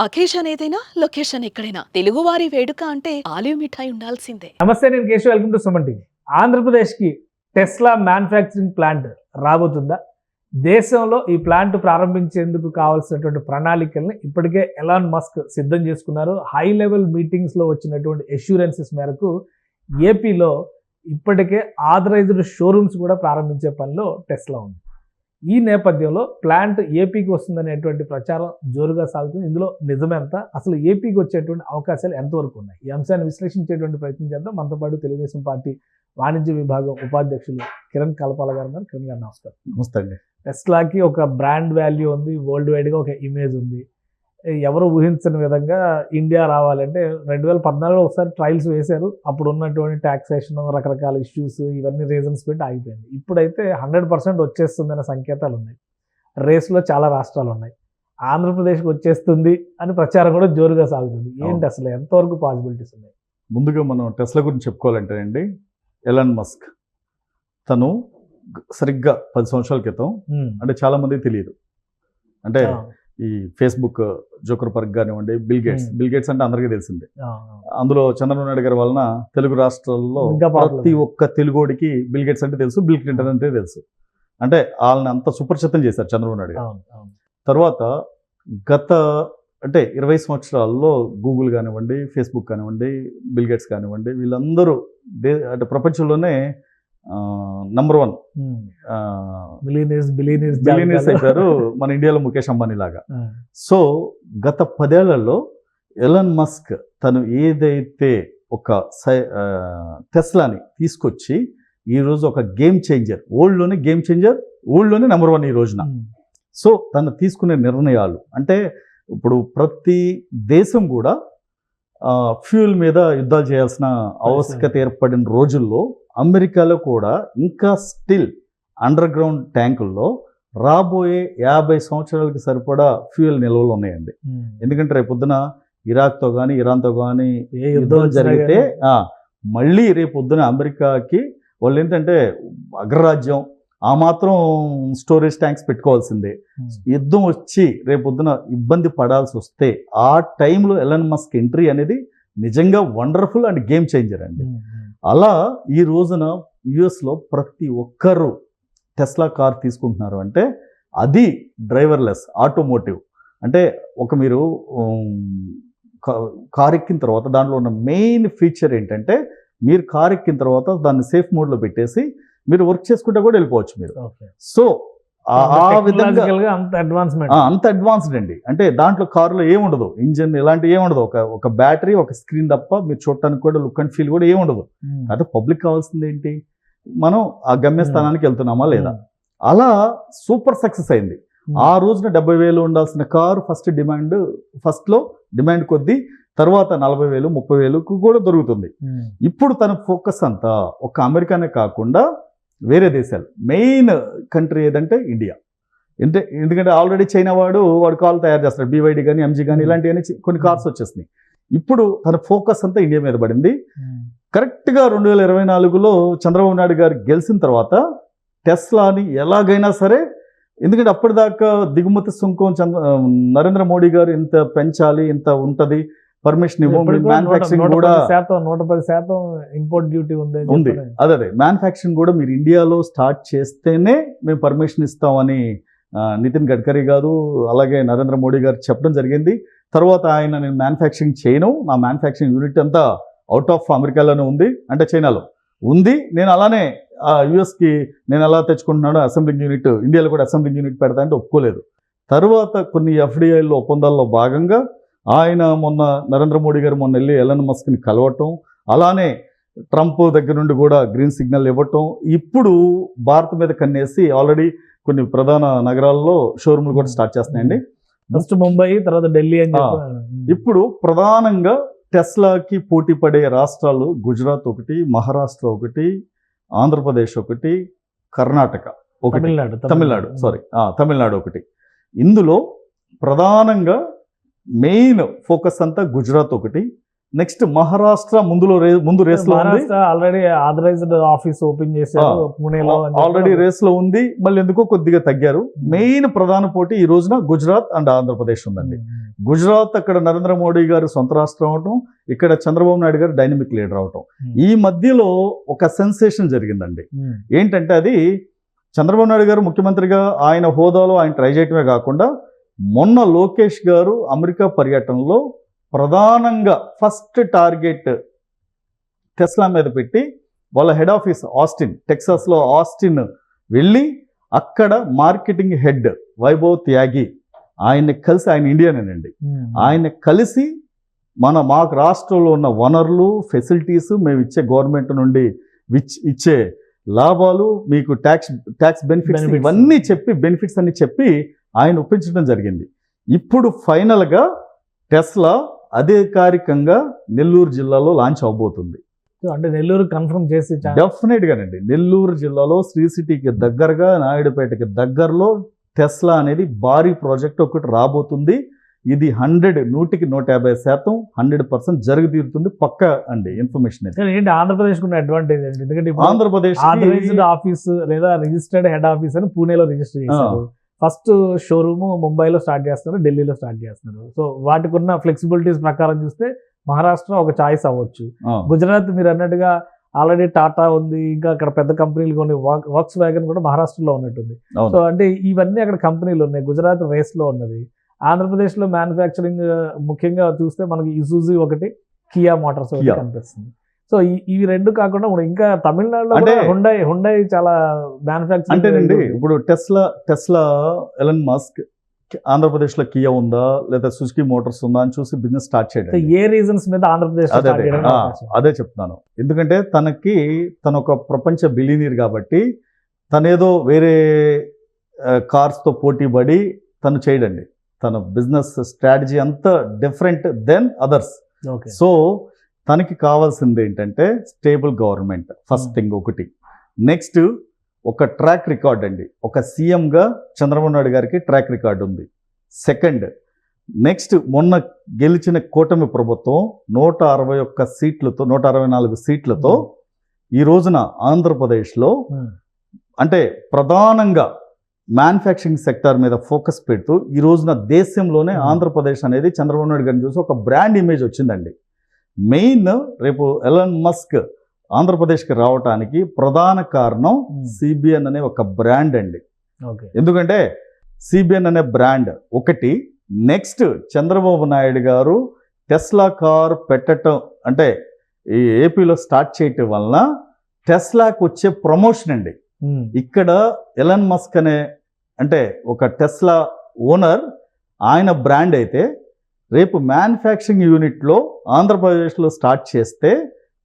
Occasion ఏదైనా location ఎక్కడైనా తెలుగువారి వేడుక అంటే ఆలివ్ మిఠాయి ఉండాల్సిందే. నమస్తే, నేను Keshav. Welcome to Suman TV. ఆంధ్రప్రదేశ్కి టెస్లా మ్యానుఫ్యాక్చరింగ్ ప్లాంట్ రాబోతుందా? దేశంలో ఈ ప్లాంట్ ప్రారంభించేందుకు కావాల్సినటువంటి ప్రణాళికల్ని ఇప్పటికే ఎలాన్ మస్క్ సిద్ధం చేసుకున్నారు. హై లెవెల్ మీటింగ్స్లో వచ్చినటువంటి అష్యూరెన్సెస్ మేరకు ఏపీలో ఇప్పటికే ఆథరైజ్డ్ షోరూమ్స్ కూడా ప్రారంభించే పనిలో టెస్లా ఉంది. ఈ నేపథ్యంలో ప్లాంట్ ఏపీకి వస్తుందనేటువంటి ప్రచారం జోరుగా సాగుతుంది. ఇందులో నిజమెంత, అసలు ఏపీకి వచ్చేటువంటి అవకాశాలు ఎంతవరకు ఉన్నాయి? ఈ అంశాన్ని విశ్లేషించేటువంటి ప్రయత్నం చేద్దాం. మనతో పాటు తెలుగుదేశం పార్టీ వాణిజ్య విభాగం ఉపాధ్యక్షులు కిరణ్ కలపాల గారు ఉన్నారు. కిరణ్ గారు నమస్కారం. నమస్తే అండి. టెస్లాకి ఒక బ్రాండ్ వాల్యూ ఉంది, వరల్డ్ వైడ్గా ఒక ఇమేజ్ ఉంది. ఎవరు ఊహించని విధంగా ఇండియా రావాలంటే 2014లో ఒకసారి ట్రయల్స్ వేశారు. అప్పుడు ఉన్నటువంటి ట్యాక్సేషన్, రకరకాల ఇష్యూస్, ఇవన్నీ రీజన్స్ పెట్టి ఆగిపోయింది. ఇప్పుడైతే 100% వచ్చేస్తుందనే సంకేతాలు ఉన్నాయి. రేస్లో చాలా రాష్ట్రాలు ఉన్నాయి. ఆంధ్రప్రదేశ్కి వచ్చేస్తుంది అని ప్రచారం కూడా జోరుగా సాగుతుంది. ఏంటి అసలు ఎంతవరకు పాసిబిలిటీస్ ఉన్నాయి? ముందుగా మనం టెస్లా గురించి చెప్పుకోవాలంటే అండి, ఎలాన్ మస్క్ తను సరిగ్గా 10 సంవత్సరాల క్రితం, అంటే చాలా మంది తెలియదు, అంటే ఈ ఫేస్బుక్ జోకర్బర్గ్ కానివ్వండి, బిల్ గేట్స్ అంటే అందరికీ తెలిసిందే. అందులో చంద్రబాబు నాయుడు గారి వలన తెలుగు రాష్ట్రాల్లో ప్రతి ఒక్క తెలుగోడికి బిల్ గేట్స్ అంటే తెలుసు, బిల్ క్లింటన్ అంటే తెలుసు. అంటే వాళ్ళని అంత సుపరిచితం చేశారు చంద్రబాబు నాయుడు గారు. తర్వాత గత 20 సంవత్సరాల్లో గూగుల్ కానివ్వండి, ఫేస్బుక్ కానివ్వండి, బిల్ గేట్స్ కానివ్వండి, వీళ్ళందరూ ప్రపంచంలోనే నంబర్ 1 బిలియనీర్స్ అయిపోయారు మన ఇండియాలో ముఖేష్ అంబానీ లాగా. సో గత 10 ఏళ్లలో ఎలాన్ మస్క్ తను ఏదైతే ఒక టెస్లాని తీసుకొచ్చి ఈరోజు ఒక గేమ్ చేంజర్, వరల్డ్లోనే గేమ్ చేంజర్, వరల్డ్లోనే నంబర్ 1 ఈ రోజున. సో తను తీసుకునే నిర్ణయాలు అంటే, ఇప్పుడు ప్రతి దేశం కూడా ఫ్యూయల్ మీద యుద్ధాలు చేయాల్సిన ఆవశ్యకత ఏర్పడిన రోజుల్లో అమెరికాలో కూడా ఇంకా స్టిల్ అండర్ గ్రౌండ్ ట్యాంకుల్లో రాబోయే 50 సంవత్సరాలకి సరిపడా ఫ్యూయల్ నిల్వలు ఉన్నాయండి. ఎందుకంటే రేపొద్దున ఇరాక్తో కానీ, ఇరాన్తో కానీ యుద్ధం జరిగితే మళ్ళీ రేపొద్దున అమెరికాకి వాళ్ళు ఏంటంటే అగ్రరాజ్యం, ఆ మాత్రం స్టోరేజ్ ట్యాంక్స్ పెట్టుకోవాల్సిందే. యుద్ధం వచ్చి రేపొద్దున ఇబ్బంది పడాల్సి వస్తే ఆ టైంలో ఎలాన్ మస్క్ ఎంట్రీ అనేది నిజంగా వండర్ఫుల్ అండ్ గేమ్ చేంజర్ అండి. అలా ఈ రోజున యుఎస్లో ప్రతి ఒక్కరు టెస్లా కార్ తీసుకుంటున్నారు అంటే అది డ్రైవర్లెస్ ఆటోమోటివ్. అంటే మీరు కార్ ఎక్కిన తర్వాత దాంట్లో ఉన్న మెయిన్ ఫీచర్ ఏంటంటే, మీరు కార్ ఎక్కిన తర్వాత దాన్ని సేఫ్ మోడ్లో పెట్టేసి మీరు వర్క్ చేసుకుంటే కూడా వెళ్ళిపోవచ్చు మీరు. సో ఆ విధంగా అంత అడ్వాన్స్డ్ అండి. అంటే దాంట్లో కారులో ఏముండదు, ఇంజిన్ ఇలాంటివి ఏముండదు, ఒక బ్యాటరీ, ఒక స్క్రీన్ తప్ప మీరు చూడటానికి కూడా లుక్ అండ్ ఫీల్ కూడా ఏముండదు. అయితే పబ్లిక్ కావాల్సింది ఏంటి, మనం ఆ గమ్యస్థానానికి వెళ్తున్నామా లేదా. అలా సూపర్ సక్సెస్ అయింది. ఆ రోజున 70,000 ఉండాల్సిన కారు ఫస్ట్లో డిమాండ్ కొద్దీ తర్వాత 40,000, 30,000కు కూడా దొరుకుతుంది. ఇప్పుడు తన ఫోకస్ అంతా ఒక అమెరికానే కాకుండా వేరే దేశాలు, మెయిన్ కంట్రీ ఏదంటే ఇండియా. ఎందుకంటే ఆల్రెడీ చైనా వాడు కార్లు తయారు చేస్తాడు, BYD కానీ, MG కానీ, ఇలాంటివన్నీ కొన్ని కార్స్ వచ్చేసినాయి. ఇప్పుడు తన ఫోకస్ అంతా ఇండియా మీద పడింది. కరెక్ట్గా 2024లో చంద్రబాబు నాయుడు గారు గెలిచిన తర్వాత టెస్లాని ఎలాగైనా సరే, ఎందుకంటే అప్పటిదాకా దిగుమతి సుంకం నరేంద్ర మోడీ గారు ఇంత పెంచాలి, ఇంత ఉంటుంది, పర్మిషన్ మ్యానుఫ్యాక్చరింగ్ కూడా 110% ఇంపోర్ట్ డ్యూటీ ఉంది. అదే మ్యానుఫ్యాక్చరింగ్ కూడా మీరు ఇండియాలో స్టార్ట్ చేస్తేనే మేము పర్మిషన్ ఇస్తామని నితిన్ గడ్కరీ గారు అలాగే నరేంద్ర మోడీ గారు చెప్పడం జరిగింది. తర్వాత ఆయన, నేను మ్యానుఫ్యాక్చరింగ్ చేయను, నా మ్యానుఫ్యాక్చరింగ్ యూనిట్ అంతా అవుట్ ఆఫ్ అమెరికాలోనే ఉంది, అంటే చైనాలో ఉంది, నేను అలానే యుఎస్కి నేను ఎలా తెచ్చుకుంటున్నాను అసెంబ్లింగ్ యూనిట్, ఇండియాలో కూడా అసెంబ్లింగ్ యూనిట్ పెడతా అంటే ఒప్పుకోలేదు. తర్వాత కొన్ని FDIలో ఒప్పందాల్లో భాగంగా ఆయన నరేంద్ర మోడీ గారు మొన్న వెళ్ళి ఎలాన్ మస్క్ని కలవటం, అలానే ట్రంప్ దగ్గర నుండి కూడా గ్రీన్ సిగ్నల్ ఇవ్వటం, ఇప్పుడు భారత్ మీద కన్నేసి ఆల్రెడీ కొన్ని ప్రధాన నగరాల్లో షోరూమ్లు కూడా స్టార్ట్ చేస్తున్నాయండి. ఫస్ట్ ముంబై, తర్వాత ఢిల్లీ అని. ఇప్పుడు ప్రధానంగా టెస్లాకి పోటీ పడే రాష్ట్రాలు గుజరాత్ ఒకటి, మహారాష్ట్ర ఒకటి, ఆంధ్రప్రదేశ్ ఒకటి, కర్ణాటక ఒకటి, తమిళనాడు ఒకటి. ఇందులో ప్రధానంగా మెయిన్ ఫోకస్ అంతా గుజరాత్ ఒకటి, నెక్స్ట్ మహారాష్ట్ర ముందు రేస్ లో ఉంది, Maharashtra already authorized office open చేశారు పూణేలో. ఆల్రెడీ రేస్ లో ఉంది, మళ్ళీ ఎందుకో కొద్దిగా తగ్గారు. మెయిన్ ప్రధాన పోటీ ఈ రోజున గుజరాత్ అండ్ ఆంధ్రప్రదేశ్ ఉందండి. గుజరాత్ అక్కడ నరేంద్ర మోడీ గారు సొంత రాష్ట్రం అవటం, ఇక్కడ చంద్రబాబు నాయుడు గారు డైనమిక్ లీడర్ అవటం. ఈ మధ్యలో ఒక సెన్సేషన్ జరిగిందండి. ఏంటంటే అది చంద్రబాబు నాయుడు గారు ముఖ్యమంత్రిగా ఆయన హోదాలో ఆయన ట్రై చేయటమే కాకుండా మొన్న లోకేష్ గారు అమెరికా పర్యటనలో ప్రధానంగా ఫస్ట్ టార్గెట్ టెస్లా మీద పెట్టి వాళ్ళ హెడ్ ఆఫీస్ ఆస్టిన్, టెక్సాస్లో ఆస్టిన్ వెళ్ళి అక్కడ మార్కెటింగ్ హెడ్ వైభవ్ త్యాగి ఆయన్ని కలిసి, ఆయన ఇండియనేనండి, ఆయన కలిసి మాకు రాష్ట్రంలో ఉన్న వనరులు ఫెసిలిటీస్ మేము ఇచ్చే గవర్నమెంట్ నుండి ఇచ్చే లాభాలు, మీకు ట్యాక్స్ బెనిఫిట్స్ ఇవన్నీ చెప్పి బెనిఫిట్స్ అన్ని చెప్పి ఆయన ఒప్పించడం జరిగింది. ఇప్పుడు ఫైనల్గా టెస్లా అధికారికంగా నెల్లూరు జిల్లాలో లాంచ్ అవబోతుంది. అంటే నెల్లూరు కన్ఫర్మ్ చేసి డెఫినెట్ గానండి. నెల్లూరు జిల్లాలో శ్రీ సిటీకి దగ్గరగా నాయుడుపేటకి దగ్గరలో టెస్లా అనేది భారీ ప్రాజెక్ట్ ఒకటి రాబోతుంది. ఇది 100% 150% జరిగి తీరుతుంది. పక్క అండి ఇన్ఫర్మేషన్. ఏంటి ఆంధ్రప్రదేశ్ ఉన్న అడ్వాంటేజ్ అండి, ఎందుకంటే ఆంధ్రప్రదేశ్ ఆథరైజ్డ్ ఆఫీస్ లేదా రిజిస్టర్డ్ హెడ్ ఆఫీస్ అని పూణేలో రిజిస్టర్ చేశారు. ఫస్ట్ షోరూమ్ ముంబైలో స్టార్ట్ చేస్తున్నారు, ఢిల్లీలో స్టార్ట్ చేస్తున్నారు. సో వాటికి ఉన్న ఫ్లెక్సిబిలిటీస్ ప్రకారం చూస్తే మహారాష్ట్ర ఒక చాయిస్ అవ్వచ్చు. గుజరాత్ మీరు అన్నట్టుగా ఆల్రెడీ టాటా ఉంది, ఇంకా అక్కడ పెద్ద కంపెనీలు కొన్ని వర్క్స్ వ్యాగన్ కూడా మహారాష్ట్రలో ఉన్నట్టుంది. సో అంటే ఇవన్నీ అక్కడ కంపెనీలు ఉన్నాయి. గుజరాత్ రేస్ లో ఉన్నది. ఆంధ్రప్రదేశ్లో మ్యానుఫ్యాక్చరింగ్ ముఖ్యంగా చూస్తే మనకి ఇజూజీ ఒకటి, కియా మోటార్స్ ఒకటి కనిపిస్తుంది. సో ఇవి రెండు కాకుండా ఇంకా తమిళనాడులో హుండై చాలా మ్యానుఫ్యాక్చరింగ్. అంటేనండి ఇప్పుడు టెస్లా ఎలన్ మస్క్ ఆంధ్రప్రదేశ్ లో కియా ఉందా లేదా సుజుకి మోటార్స్ ఉందా అని చూసి బిజినెస్ స్టార్ట్ చేయడం. ఏ రీజన్స్ మీద ఆంధ్రప్రదేశ్ అదే చెప్తున్నాను. ఎందుకంటే తన ఒక ప్రపంచ బిలియనీర్ కాబట్టి తనేదో వేరే కార్స్ తో పోటీ పడి తను చేయడండి. తన బిజినెస్ స్ట్రాటజీ అంతా డిఫరెంట్ దెన్ అదర్స్. సో తనకి కావాల్సింది ఏంటంటే స్టేబుల్ గవర్నమెంట్ ఫస్ట్ థింగ్ ఒకటి. నెక్స్ట్ ఒక ట్రాక్ రికార్డ్ అండి. ఒక సీఎంగా చంద్రబాబు నాయుడు గారికి ట్రాక్ రికార్డ్ ఉంది. సెకండ్, నెక్స్ట్ మొన్న గెలిచిన కూటమి ప్రభుత్వం 161 సీట్లతో 164 సీట్లతో ఈ రోజున ఆంధ్రప్రదేశ్లో అంటే ప్రధానంగా మ్యానుఫ్యాక్చరింగ్ సెక్టార్ మీద ఫోకస్ పెడుతూ ఈ రోజున దేశంలోనే ఆంధ్రప్రదేశ్ అనేది చంద్రబాబు నాయుడు గారిని చూసి ఒక బ్రాండ్ ఇమేజ్ వచ్చిందండి. మెయిన్ రేపు ఎలన్ మస్క్ ఆంధ్రప్రదేశ్కి రావడానికి ప్రధాన కారణం సిబిఎన్ అనే ఒక బ్రాండ్ అండి. ఎందుకంటే సిబిఎన్ అనే బ్రాండ్ ఒకటి. నెక్స్ట్ చంద్రబాబు నాయుడు గారు టెస్లా కార్ పెట్టడం అంటే ఈ ఏపీలో స్టార్ట్ చేయటం వలన టెస్లాకు వచ్చే ప్రమోషన్ అండి. ఇక్కడ ఎలన్ మస్క్ అనే అంటే ఒక టెస్లా ఓనర్, ఆయన బ్రాండ్ అయితే రేపు మ్యానుఫ్యాక్చరింగ్ యూనిట్లో ఆంధ్రప్రదేశ్లో స్టార్ట్ చేస్తే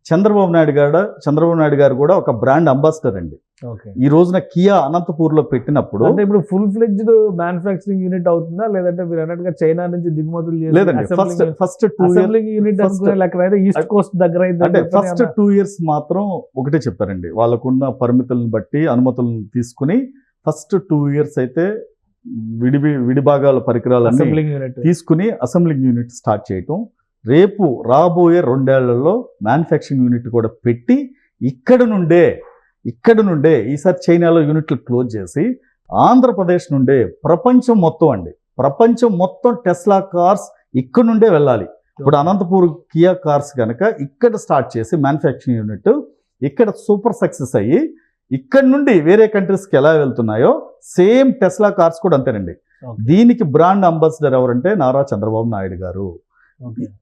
చంద్రబాబు నాయుడు గారు కూడా ఒక బ్రాండ్ అంబాసిడర్ అండి. ఈ రోజున కియా అనంతపూర్లో పెట్టినప్పుడు అంటే ఇప్పుడు ఫుల్ ఫ్లెడ్జ్డ్ మ్యానుఫ్యాక్చరింగ్ యూనిట్ అవుతుందా లేదంటే మీరు అన్నట్టుగా చైనా నుంచి దిగుమతులు లేదండి. ఫస్ట్ 2 యూనిట్ ఈస్ట్ కోస్ట్ దగ్గర అంటే ఫస్ట్ 2 years మాత్రం ఒకటే చెప్పారండి. వాళ్ళకున్న పరిమితులను బట్టి అనుమతులను తీసుకుని ఫస్ట్ 2 years అయితే విడిభాగాల పరికరాలన్నీ తీసుకుని అసెంబ్లింగ్ యూనిట్ స్టార్ట్ చేయటం. రేపు రాబోయే 2 ఏళ్లలో మ్యానుఫ్యాక్చరింగ్ యూనిట్ కూడా పెట్టి ఇక్కడ నుండే ఈసారి చైనాలో యూనిట్లు క్లోజ్ చేసి ఆంధ్రప్రదేశ్ నుండే ప్రపంచం మొత్తం టెస్లా కార్స్ ఇక్కడ నుండే వెళ్ళాలి. ఇప్పుడు అనంతపూర్ కియా కార్స్ కనుక ఇక్కడ స్టార్ట్ చేసి మ్యానుఫ్యాక్చరింగ్ యూనిట్ ఇక్కడ సూపర్ సక్సెస్ అయ్యి ఇక్కడ నుండి వేరే కంట్రీస్కి ఎలా వెళ్తున్నాయో సేమ్ టెస్లా కార్స్ కూడా అంతేనండి. దీనికి బ్రాండ్ అంబాసిడర్ ఎవరంటే నారా చంద్రబాబు నాయుడు గారు.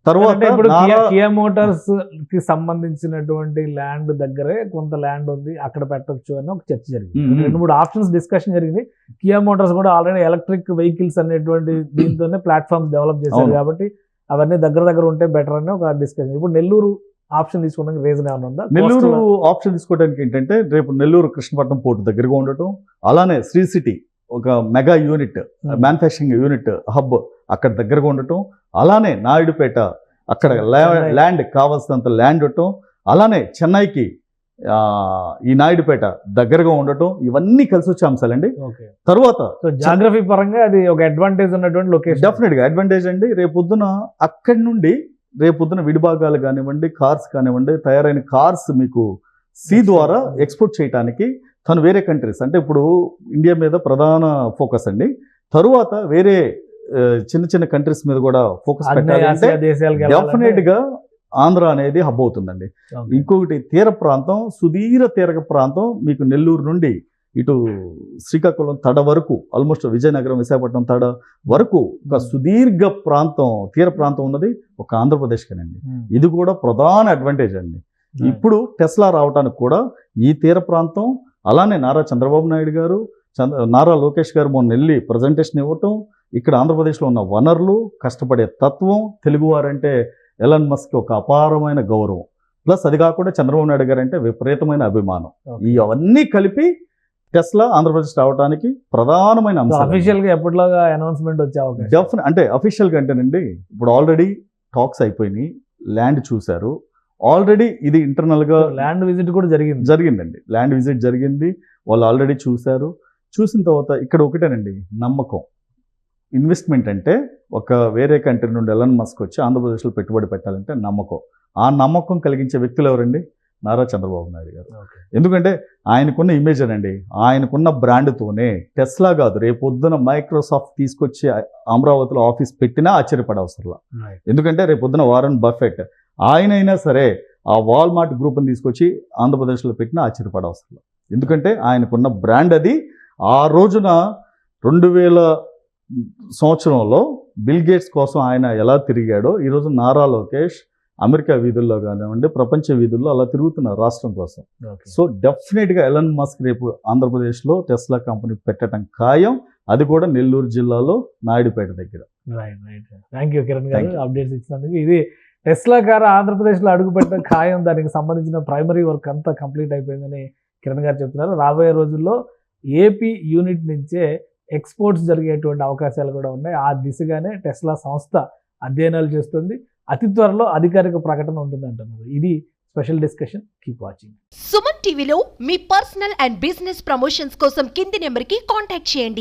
తర్వాత ఇప్పుడు కియా మోటార్స్ కి సంబంధించినటువంటి ల్యాండ్ దగ్గరే కొంత ల్యాండ్ ఉంది, అక్కడ పెట్టొచ్చు అని ఒక చర్చ జరిగింది. 2-3 ఆప్షన్స్ డిస్కషన్ జరిగింది. కియా మోటార్స్ కూడా ఆల్రెడీ ఎలక్ట్రిక్ వెహికల్స్ అనేటువంటి దీంతోనే ప్లాట్ఫామ్స్ డెవలప్ చేశారు కాబట్టి అవన్నీ దగ్గర ఉంటే బెటర్ అని ఒక డిస్కషన్. ఇప్పుడు నెల్లూరు ఆప్షన్ తీసుకోవడానికి రీజన్ ఏమైనా ఉందా? నెల్లూరు ఆప్షన్ తీసుకోవడానికి ఏంటంటే రేపు నెల్లూరు కృష్ణపట్నం పోర్టు దగ్గరగా ఉండటం, అలానే శ్రీ సిటీ ఒక mega unit manufacturing unit hub అక్కడ దగ్గరగా ఉండటం, అలానే నాయుడుపేట అక్కడ ల్యాండ్ కావాల్సినంత ల్యాండ్ ఉండటం, అలానే చెన్నైకి ఈ నాయుడుపేట దగ్గరగా ఉండటం, ఇవన్నీ కలిసి వచ్చే అంశాలండి. తర్వాత జాగ్రఫీ పరంగా అది ఒక అడ్వాంటేజ్ ఉన్నటువంటి లొకేషన్. డెఫినెట్ గా అడ్వాంటేజ్ అండి. రేపు పొద్దున అక్కడి నుండి రేపొద్దున విడిభాగాలు కానివ్వండి, కార్స్ కానివ్వండి, తయారైన కార్స్ మీకు సీ ద్వారా ఎక్స్పోర్ట్ చేయడానికి తను వేరే కంట్రీస్, అంటే ఇప్పుడు ఇండియా మీద ప్రధాన ఫోకస్ అండి, తరువాత వేరే చిన్న చిన్న కంట్రీస్ మీద కూడా ఫోకస్ పెట్టాలి అంటే డెఫినెట్ గా ఆంధ్ర అనేది హబ్ అవుతుందండి. ఇంకొకటి తీర ప్రాంతం, సుదీర తీర ప్రాంతం, మీకు నెల్లూరు నుండి ఇటు శ్రీకాకుళం తడ వరకు, ఆల్మోస్ట్ విజయనగరం, విశాఖపట్నం తడ వరకు ఒక సుదీర్ఘ ప్రాంతం, తీర ప్రాంతం ఉన్నది ఒక ఆంధ్రప్రదేశ్కేనండి. ఇది కూడా ప్రధాన అడ్వాంటేజ్ అండి. ఇప్పుడు టెస్లా రావడానికి కూడా ఈ తీర ప్రాంతం, అలానే నారా చంద్రబాబు నాయుడు గారు, నారా లోకేష్ గారు మొన్న వెళ్ళి ప్రజెంటేషన్ ఇవ్వటం, ఇక్కడ ఆంధ్రప్రదేశ్లో ఉన్న వనరులు, కష్టపడే తత్వం, తెలుగువారంటే ఎలాన్ మస్క్ ఒక అపారమైన గౌరవం, ప్లస్ అది కాకుండా చంద్రబాబు నాయుడు గారు అంటే విపరీతమైన అభిమానం, ఇవన్నీ కలిపి టెస్లా ఆంధ్రప్రదేశ్ రావడానికి ప్రధానమైన అంశం. అఫీషియల్ గా ఎప్పటిలాగా అనౌన్స్మెంట్ వచ్చే అవకాశం అంటే అఫీషియల్ గా అంటేనండి, ఇప్పుడు ఆల్రెడీ టాక్స్ అయిపోయినాయి, ల్యాండ్ చూశారు ఆల్రెడీ, ఇది ఇంటర్నల్ గా ల్యాండ్ విజిట్ కూడా జరిగిందండి. ల్యాండ్ విజిట్ జరిగింది, వాళ్ళు ఆల్రెడీ చూశారు. చూసిన తర్వాత ఇక్కడ ఒకటేనండి నమ్మకం. ఇన్వెస్ట్మెంట్ అంటే ఒక వేరే కంట్రీ నుండి ఎలాన్ మస్క్ వచ్చి ఆంధ్రప్రదేశ్లో పెట్టుబడి పెట్టాలంటే నమ్మకం. ఆ నమ్మకం కలిగించే వ్యక్తులు ఎవరండి? నారా చంద్రబాబు నాయుడు గారు. ఎందుకంటే ఆయనకున్న ఇమేజ్ అనండి, ఆయనకున్న బ్రాండ్తోనే టెస్లా కాదు, రేపొద్దున మైక్రోసాఫ్ట్ తీసుకొచ్చి అమరావతిలో ఆఫీస్ పెట్టినా ఆశ్చర్యపడే అవసరంలా. ఎందుకంటే రేపొద్దున వారన్ బఫెట్ ఆయనైనా సరే ఆ వాల్మార్ట్ గ్రూప్ని తీసుకొచ్చి ఆంధ్రప్రదేశ్లో పెట్టినా ఆశ్చర్యపడే అవసరంలా. ఎందుకంటే ఆయనకున్న బ్రాండ్ అది. ఆ రోజున 2000 సంవత్సరంలో బిల్ గేట్స్ కోసం ఆయన ఎలా తిరిగాడో, ఈరోజు నారా లోకేష్ అమెరికా వీధుల్లో కానివ్వండి, ప్రపంచ వీధుల్లో అలా తిరుగుతున్నారు రాష్ట్రం కోసం. సో డెఫినెట్గా ఎలాన్ మస్క్ రేపు ఆంధ్రప్రదేశ్లో టెస్లా కంపెనీ పెట్టడం ఖాయం, అది కూడా నెల్లూరు జిల్లాలో నాయుడుపేట దగ్గర. థ్యాంక్ యూ కిరణ్ గారు అప్డేట్స్ ఇచ్చినందుకు. ఇది టెస్లా కారు ఆంధ్రప్రదేశ్లో అడుగు పెట్టడం ఖాయం, దానికి సంబంధించిన ప్రైమరీ వర్క్ అంతా కంప్లీట్ అయిపోయిందని కిరణ్ గారు చెప్తున్నారు. రాబోయే రోజుల్లో ఏపీ యూనిట్ నుంచే ఎక్స్పోర్ట్స్ జరిగేటువంటి అవకాశాలు కూడా ఉన్నాయి. ఆ దిశగానే టెస్లా సంస్థ అధ్యయనాలు చేస్తుంది. అతి త్వరలో అధికారిక ప్రకటన ఉంటుంది అంటున్నారు. ఇది special discussion. Keep watching. Suman టీవీలో మీ పర్సనల్ అండ్ బిజినెస్ ప్రమోషన్స్ కోసం కింది నెంబర్కి కాంటాక్ట్ చేయండి.